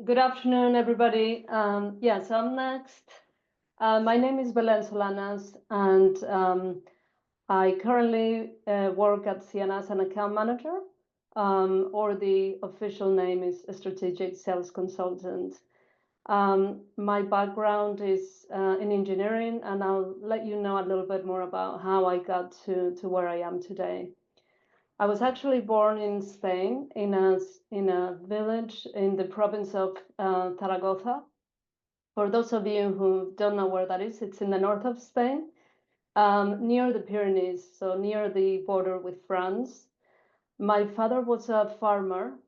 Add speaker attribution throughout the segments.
Speaker 1: Good afternoon, everybody. Yes, I'm next. My name is Belen Sonalas, and I currently work at Ciena as an account manager, or the official name is a strategic sales consultant. My background is in engineering, and I'll let you know a little bit more about how I got to where I am today. I was actually born in Spain in a village in the province of Zaragoza. For those of you who don't know where that is, it's in the north of Spain, near the Pyrenees, so near the border with France. My father was a farmer,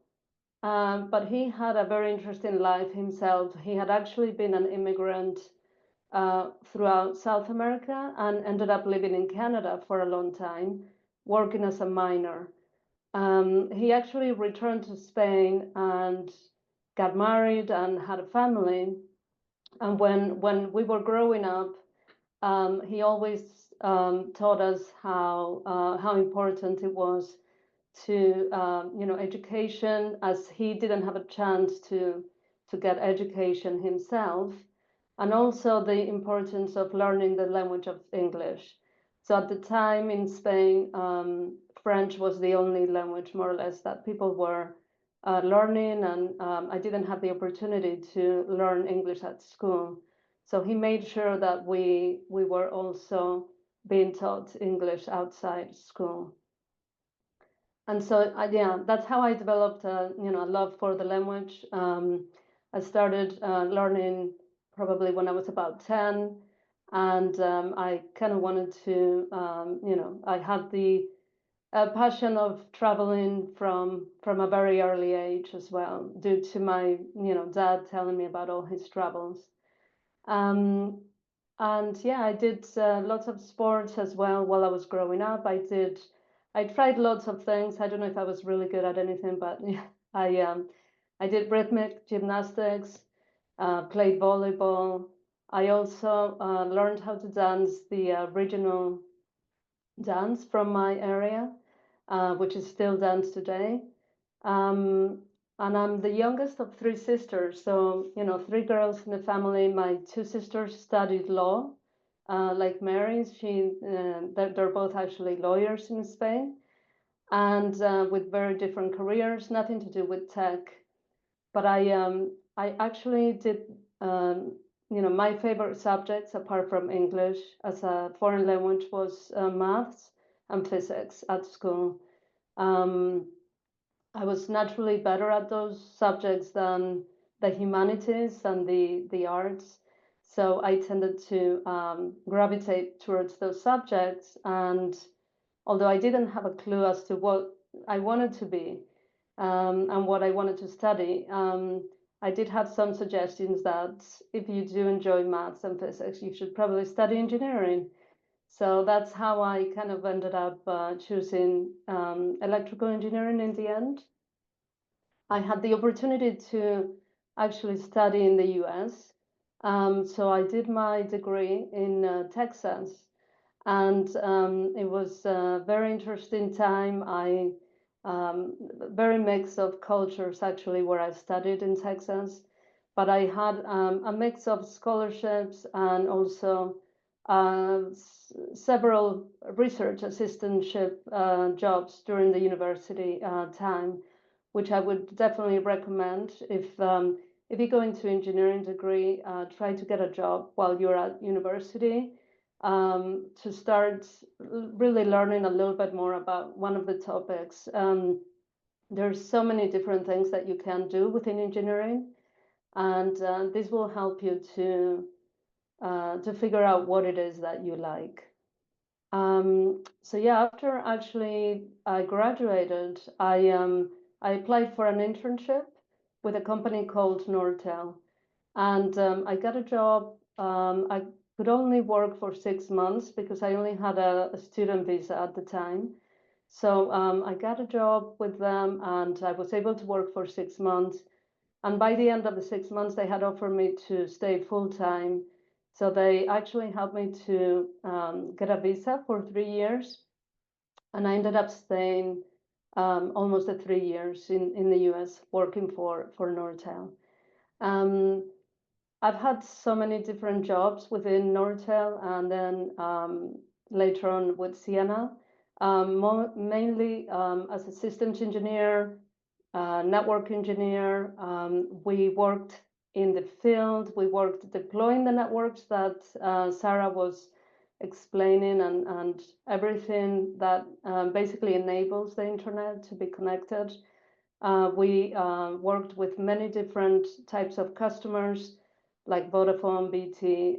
Speaker 1: but he had a very interesting life himself. He had actually been an immigrant throughout South America and ended up living in Canada for a long time, working as a miner. He actually returned to Spain and got married and had a family. And when we were growing up, he always taught us how important it was to education, as he didn't have a chance to get education himself, and also the importance of learning the language of English. So at the time in Spain, French was the only language, more or less, that people were learning, and I didn't have the opportunity to learn English at school. So he made sure that we were also being taught English outside school. And so, yeah, that's how I developed a love for the language. I started learning probably when I was about 10, and I kind of wanted to, I had the passion of traveling from a very early age as well, due to my dad telling me about all his travels. Um, and yeah, I did lots of sports as well while I was growing up. I tried lots of things. I don't know if I was really good at anything, but yeah, I did rhythmic gymnastics, played volleyball. I also learned how to dance the regional dance from my area, which is still danced today. Um, and I'm the youngest of three sisters. So, three girls in the family. My two sisters studied law, like Mary. They're both actually lawyers in Spain, and with very different careers, nothing to do with tech. But I actually did, my favorite subjects apart from English as a foreign language was maths and physics at school. Um, I was naturally better at those subjects than the humanities and the arts. So I tended to gravitate towards those subjects. And although I didn't have a clue as to what I wanted to be and what I wanted to study, I did have some suggestions that if you do enjoy maths and physics, you should probably study engineering. So that's how I kind of ended up choosing electrical engineering in the end. I had the opportunity to actually study in the US. So I did my degree in Texas, and it was a very interesting time. Very mix of cultures actually where I studied in Texas, but I had a mix of scholarships and also several research assistantship jobs during the university time, which I would definitely recommend if you go into engineering degree, try to get a job while you're at university to start really learning a little bit more about one of the topics. There's so many different things that you can do within engineering, and this will help you to figure out what it is that you like. So yeah, after actually I graduated, I applied for an internship with a company called Nortel, and I got a job. I could only work for 6 months because I only had a student visa at the time. So I got a job with them, and I was able to work for 6 months. And by the end of the 6 months, they had offered me to stay full time. So they actually helped me to get a visa for 3 years. And I ended up staying almost 3 years in the US working for Nortel. Um, I've had so many different jobs within Nortel and then later on with Ciena, mainly as a systems engineer, network engineer. We worked in the field. We worked deploying the networks that Sarah was explaining and everything that basically enables the internet to be connected. We worked with many different types of customers like Vodafone, BT.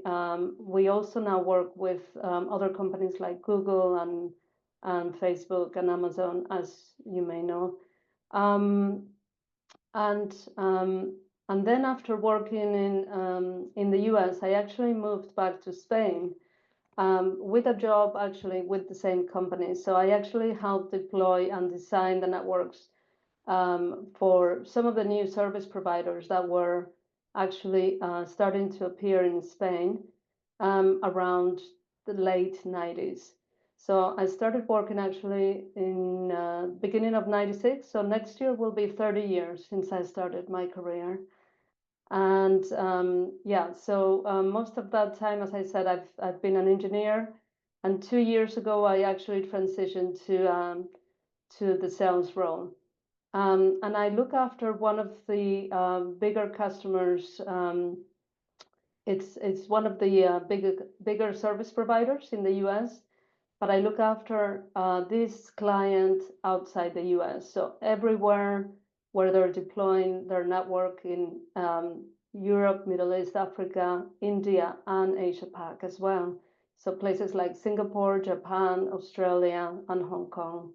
Speaker 1: We also now work with other companies like Google and Facebook and Amazon, as you may know. Um, and um, and then after working in the US, I actually moved back to Spain with a job actually with the same company. So I actually helped deploy and design the networks for some of the new service providers that were actually starting to appear in Spain around the late 90s. So I started working actually in beginning of 96. So next year will be 30 years since I started my career. And yeah, so most of that time, as I said, I've been an engineer. And 2 years ago, I actually transitioned to the sales role. And I look after one of the bigger customers. It's one of the bigger service providers in the US, but I look after this client outside the US. So everywhere where they're deploying their network in Europe, Middle East, Africa, India, and Asia Pac as well. So places like Singapore, Japan, Australia, and Hong Kong.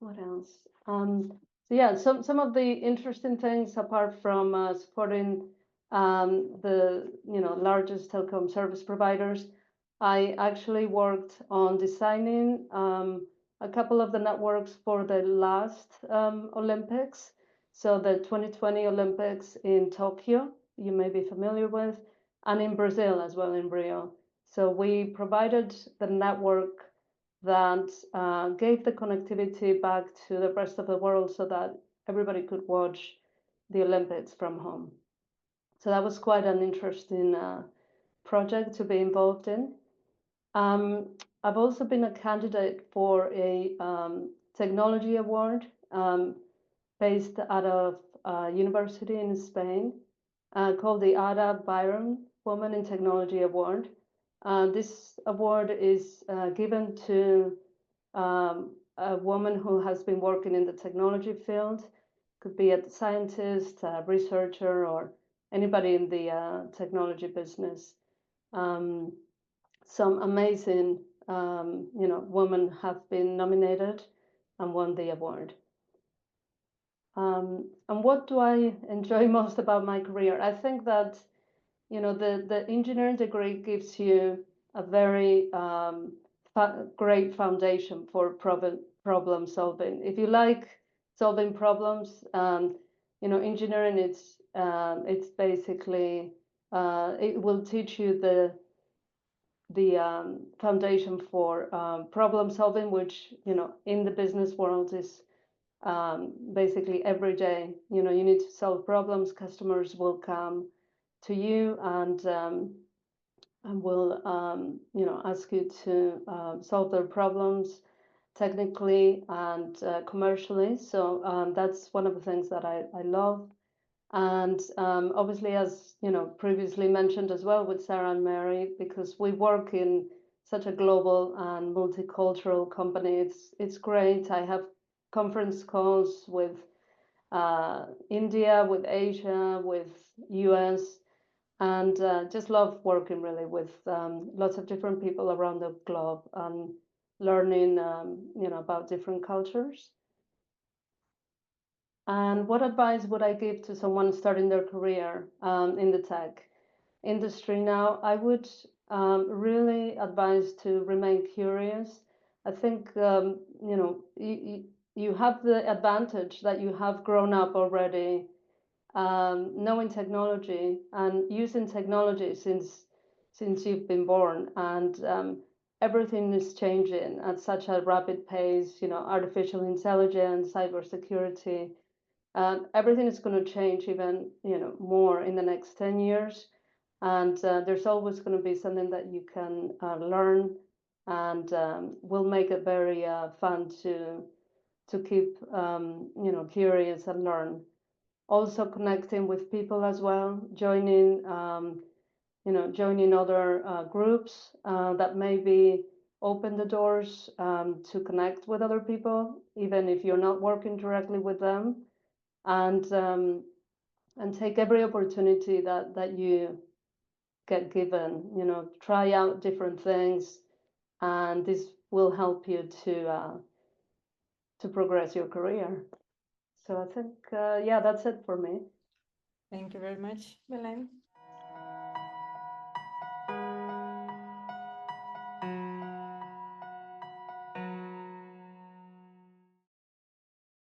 Speaker 1: What else? So yeah, some of the interesting things apart from supporting the largest telecom service providers, I actually worked on designing a couple of the networks for the last Olympics. So the 2020 Olympics in Tokyo, you may be familiar with, and in Brazil as well, in Rio. So we provided the network that gave the connectivity back to the rest of the world so that everybody could watch the Olympics from home. So that was quite an interesting project to be involved in. I've also been a candidate for a technology award based out of a university in Spain called the Ada Byron Woman in Technology Award. This award is given to a woman who has been working in the technology field, could be a scientist, a researcher, or anybody in the technology business. Some amazing, women have been nominated and won the award. And what do I enjoy most about my career? I think that, the engineering degree gives you a very great foundation for problem solving. If you like solving problems, engineering it's basically it will teach you the foundation for problem solving, which in the business world is basically every day. You need to solve problems. Customers will come to you and will ask you to solve their problems technically and commercially. So that's one of the things that I love. And obviously, as previously mentioned as well with Sarah and Mary, because we work in such a global and multicultural company, it's great. I have conference calls with India, with Asia, with US, and just love working really with lots of different people around the globe and learning, about different cultures. And what advice would I give to someone starting their career in the tech industry now? I would really advise to remain curious. I think, you have the advantage that you have grown up already knowing technology and using technology since you've been born, and everything is changing at such a rapid pace. Artificial intelligence, cybersecurity. Everything is going to change even more in the next 10 years, and there's always going to be something that you can learn, and will make it very fun to keep curious and learn. Also connecting with people as well, joining other groups that maybe open the doors to connect with other people, even if you're not working directly with them, and take every opportunity that you get given. Try out different things, and this will help you to progress your career. So I think, yeah, that's it for me.
Speaker 2: Thank you very much, Belen.